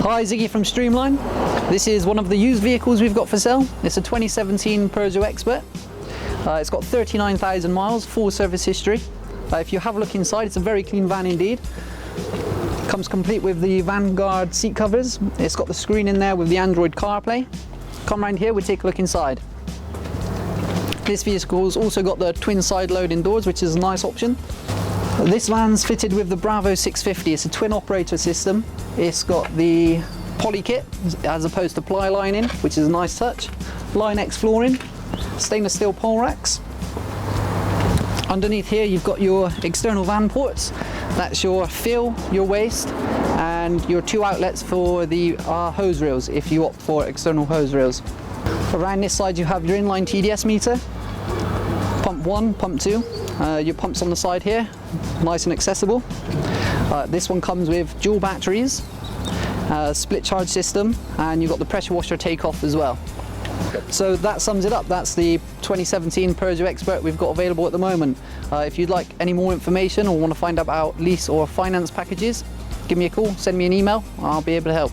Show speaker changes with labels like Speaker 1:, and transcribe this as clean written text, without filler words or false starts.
Speaker 1: Hi, Ziggy from Streamline. This is one of the used vehicles we've got for sale. It's a 2017 Peugeot Expert. It's got 39,000 miles, full service history. If you have a look inside, it's a very clean van indeed. Comes complete with the Vanguard seat covers. It's got the screen in there with the Android CarPlay. Come round here, we'll take a look inside. This vehicle's also got the twin side loading doors, which is a nice option. This van's fitted with the Bravo 650. It's a twin operator system. It's got the poly kit as opposed to ply lining, which is a nice touch. Line X flooring, stainless steel pole racks. Underneath here you've got your external van ports. That's your fill, your waste, and your two outlets for the hose rails if you opt for external hose rails. Around this side you have your inline TDS meter, pump 1, pump 2. Your pumps on the side here, nice and accessible. This one comes with dual batteries, split charge system, and you've got the pressure washer takeoff as well. So that sums it up. That's the 2017 Peugeot Expert we've got available at the moment. If you'd like any more information or want to find out about lease or finance packages, give me a call, send me an email, I'll be able to help.